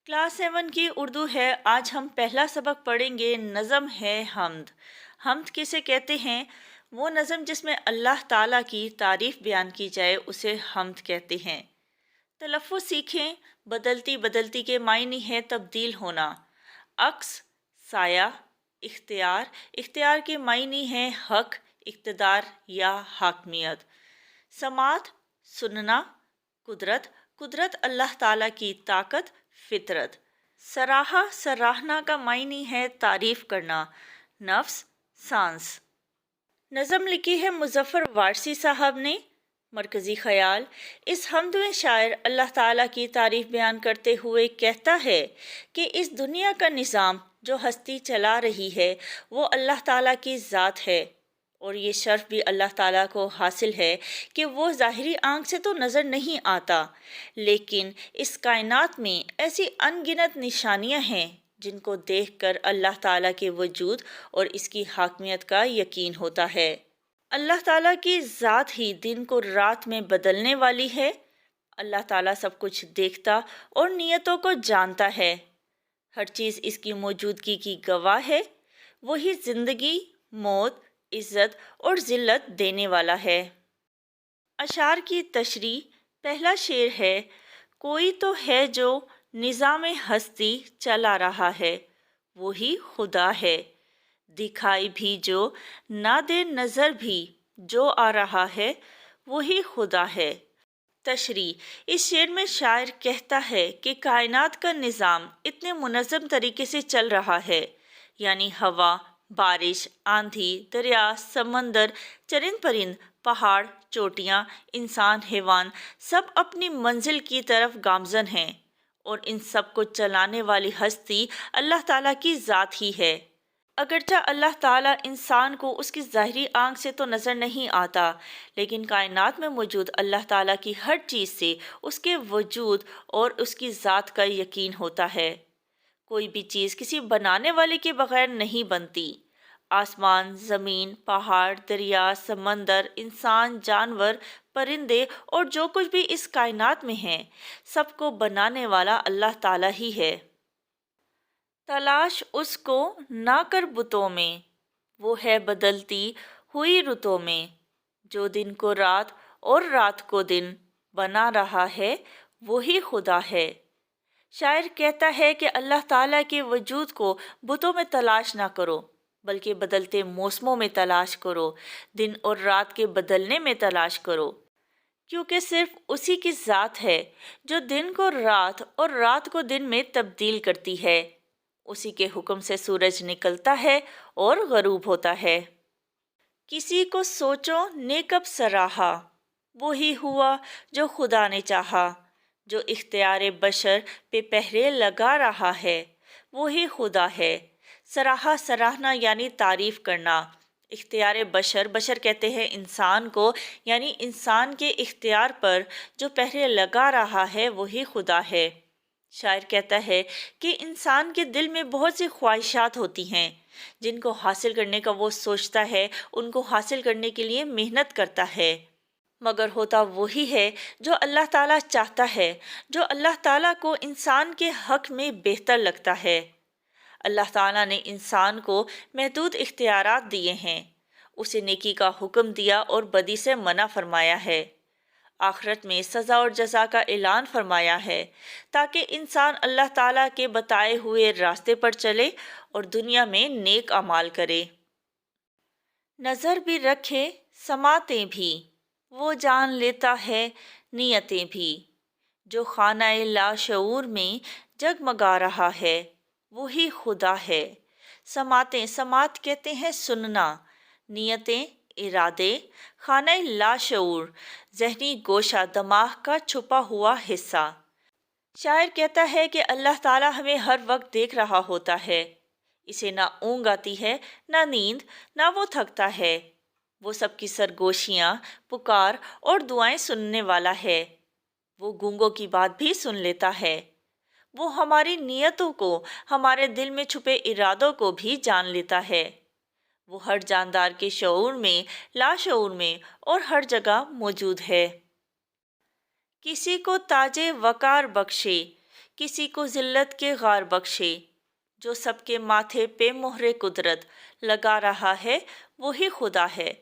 Class 7 की उर्दू है। आज हम पहला सबक पढ़ेंगे। नज़म है हम्द। हम्द किसे कहते हैं? वो नज़म जिसमें अल्लाह ताला की तारीफ़ बयान की जाए उसे हम्द कहते हैं। तलफ़्फ़ुज़ सीखें। बदलती बदलती के मायने है तब्दील होना। अक्स साया। इख्तियार इख्तियार के मायने है हक, इक़्तिदार या हाकमियत। समात सुनना। कुदरत कुदरत अल्लाह ताला की ताकत, फितरत। सराहा सराहना का मायने है तारीफ करना। नफ्स सांस। नज़म लिखी है मुज़फ़्फ़र वारसी साहब ने। मरकज़ी ख़याल। इस हम्द में शायर अल्लाह ताला की तारीफ़ बयान करते हुए कहता है कि इस दुनिया का निज़ाम जो हस्ती चला रही है वो अल्लाह ताला की ज़ात है, और ये शर्फ भी अल्लाह ताला को हासिल है कि वो ज़ाहिरी आँख से तो नज़र नहीं आता, लेकिन इस कायनात में ऐसी अनगिनत निशानियाँ हैं जिनको देखकर अल्लाह ताला के वजूद और इसकी हाकमियत का यकीन होता है। अल्लाह ताला की ज़ात ही दिन को रात में बदलने वाली है। अल्लाह ताला सब कुछ देखता और नियतों को जानता है। हर चीज़ इसकी मौजूदगी की गवाह है। वही ज़िंदगी, मौत, इज़्ज़त और ज़िल्लत देने वाला है। अशार की तशरीह। पहला शेर है, कोई तो है जो निज़ाम हस्ती चला रहा है, वही खुदा है। दिखाई भी जो ना दे नज़र भी जो आ रहा है, वही खुदा है। तशरीह। इस शेर में शायर कहता है कि कायनात का निज़ाम इतने मुनज़्ज़म तरीके से चल रहा है, यानी हवा, बारिश, आंधी, दरिया, समंदर, चरिंद परिंद, पहाड़, चोटियाँ, इंसान, हैवान सब अपनी मंजिल की तरफ गामज़न हैं, और इन सब को चलाने वाली हस्ती अल्लाह ताला की ज़ात ही है। अगरचा अल्लाह ताला इंसान को उसकी ज़ाहिरी आँख से तो नज़र नहीं आता, लेकिन कायनात में मौजूद अल्लाह ताला की हर चीज़ से उसके वजूद और उसकी ज़ात का यकीन होता है। कोई भी चीज़ किसी बनाने वाले के बगैर नहीं बनती। आसमान, ज़मीन, पहाड़, दरिया, समंदर, इंसान, जानवर, परिंदे और जो कुछ भी इस कायनात में है, सबको बनाने वाला अल्लाह ताला ही है। तलाश उसको ना कर बुतों में, वो है बदलती हुई रुतों में। जो दिन को रात और रात को दिन बना रहा है, वही खुदा है। शायर कहता है कि अल्लाह ताला के वजूद को बुतों में तलाश ना करो, बल्कि बदलते मौसमों में तलाश करो, दिन और रात के बदलने में तलाश करो, क्योंकि सिर्फ उसी की ज़ात है जो दिन को रात और रात को दिन में तब्दील करती है। उसी के हुक्म से सूरज निकलता है और गरूब होता है। किसी को सोचो ने कब सराहा, वो ही हुआ जो खुदा ने चाहा। जो इख्तियार बशर पे पहरे लगा रहा है, वो ही खुदा है। सराहा सराहना यानी तारीफ़ करना। इख्तियार बशर, बशर कहते हैं इंसान को, यानी इंसान के इख्तियार पर जो पहरे लगा रहा है वही खुदा है। शायर कहता है कि इंसान के दिल में बहुत सी ख्वाहिशात होती हैं, जिनको हासिल करने का वो सोचता है, उनको हासिल करने के लिए मेहनत करता है, मगर होता वही है जो अल्लाह ताला चाहता है, जो अल्लाह ताला को इंसान के हक में बेहतर लगता है। अल्लाह ताला ने इंसान को महदूद इख्तियारात दिए हैं, उसे नेकी का हुक्म दिया और बदी से मना फरमाया है। आखिरत में सज़ा और जज़ा का ऐलान फरमाया है, ताकि इंसान अल्लाह ताला के बताए हुए रास्ते पर चले और दुनिया में नेक अमाल करे। नज़र भी रखे समातें भी, वो जान लेता है नियतें भी। जो खानाए लाशऊर में जगमगा रहा है, वही खुदा है। समातें, समात कहते हैं सुनना। नियतें, इरादे। खानाए लाशऊर, ज़हनी गोशा, दिमाग का छुपा हुआ हिस्सा। शायर कहता है कि अल्लाह ताला हमें हर वक्त देख रहा होता है। इसे ना ऊँग आती है, ना नींद, ना वो थकता है। वो सबकी सरगोशियाँ, पुकार और दुआएं सुनने वाला है। वो गूंगों की बात भी सुन लेता है। वो हमारी नियतों को, हमारे दिल में छुपे इरादों को भी जान लेता है। वो हर जानदार के शऊर में, लाशऊर में और हर जगह मौजूद है। किसी को ताजे वकार बख्शे, کسی کو ذلت کے غار بخشے۔ جو سب کے ماتھے پہ مہر قدرت لگا رہا ہے وہی خدا ہے۔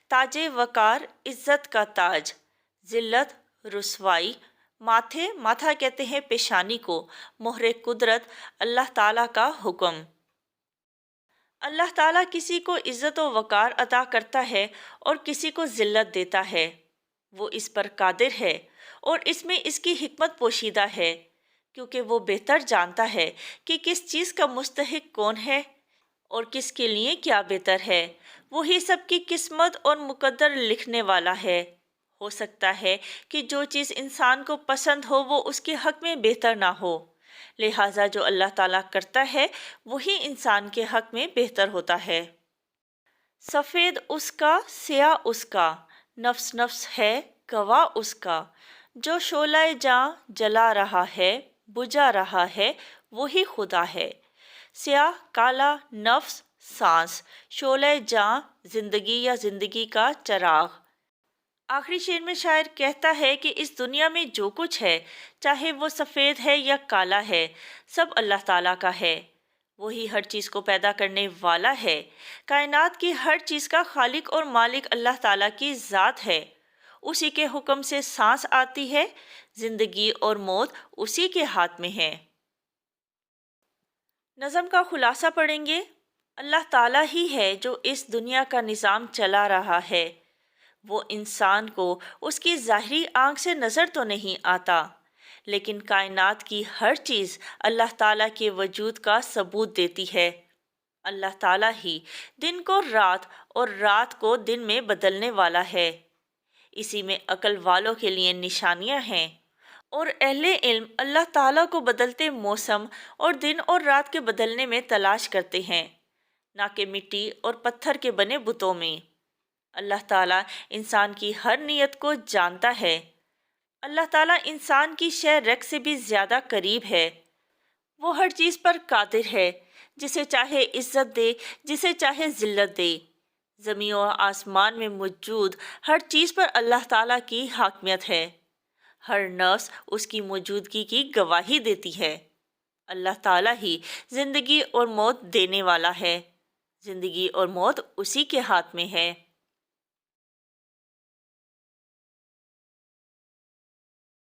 تاج وقار عزت کا تاج، ذلت رسوائی، ماتھا کہتے ہیں پیشانی کو، مہر قدرت اللہ تعالیٰ کا حکم۔ اللہ تعالیٰ کسی کو عزت و وقار عطا کرتا ہے اور کسی کو ذلت دیتا ہے۔ وہ اس پر قادر ہے اور اس میں اس کی حکمت پوشیدہ ہے، کیونکہ وہ بہتر جانتا ہے کہ کس چیز کا مستحق کون ہے اور کس کے لیے کیا بہتر ہے۔ وہی سب کی قسمت اور مقدر لکھنے والا ہے۔ ہو سکتا ہے کہ جو چیز انسان کو پسند ہو وہ اس کے حق میں بہتر نہ ہو، لہٰذا جو اللہ تعالیٰ کرتا ہے وہی انسان کے حق میں بہتر ہوتا ہے۔ سفید اس کا، سیاہ اس کا، نفس نفس ہے گواہ اس کا۔ جو شعلہ جاں جلا رہا ہے، بجھا رہا ہے، وہی خدا ہے۔ سیاہ کالا نفس سانس، شعلہ جاں زندگی یا زندگی کا چراغ۔ آخری شعر میں شاعر کہتا ہے کہ اس دنیا میں جو کچھ ہے، چاہے وہ سفید ہے یا کالا ہے، سب اللہ تعالیٰ کا ہے۔ وہی ہر چیز کو پیدا کرنے والا ہے۔ کائنات کی ہر چیز کا خالق اور مالک اللہ تعالیٰ کی ذات ہے۔ اسی کے حکم سے سانس آتی ہے، زندگی اور موت اسی کے ہاتھ میں ہے۔ نظم کا خلاصہ پڑھیں گے۔ اللہ تعالیٰ ہی ہے جو اس دنیا کا نظام چلا رہا ہے۔ وہ انسان کو اس کی ظاہری آنکھ سے نظر تو نہیں آتا، لیکن کائنات کی ہر چیز اللہ تعالیٰ کے وجود کا ثبوت دیتی ہے۔ اللہ تعالیٰ ہی دن کو رات اور رات کو دن میں بدلنے والا ہے۔ اسی میں عقل والوں کے لیے نشانیاں ہیں، اور اہل علم اللہ تعالیٰ کو بدلتے موسم اور دن اور رات کے بدلنے میں تلاش کرتے ہیں، نہ کہ مٹی اور پتھر کے بنے بتوں میں۔ اللہ تعالیٰ انسان کی ہر نیت کو جانتا ہے۔ اللہ تعالیٰ انسان کی شے رگ سے بھی زیادہ قریب ہے۔ وہ ہر چیز پر قادر ہے، جسے چاہے عزت دے، جسے چاہے ذلت دے۔ زمین و آسمان میں موجود ہر چیز پر اللہ تعالیٰ کی حاکمیت ہے۔ ہر نفس اس کی موجودگی کی گواہی دیتی ہے۔ اللہ تعالیٰ ہی زندگی اور موت دینے والا ہے۔ زندگی اور موت اسی کے ہاتھ میں ہے۔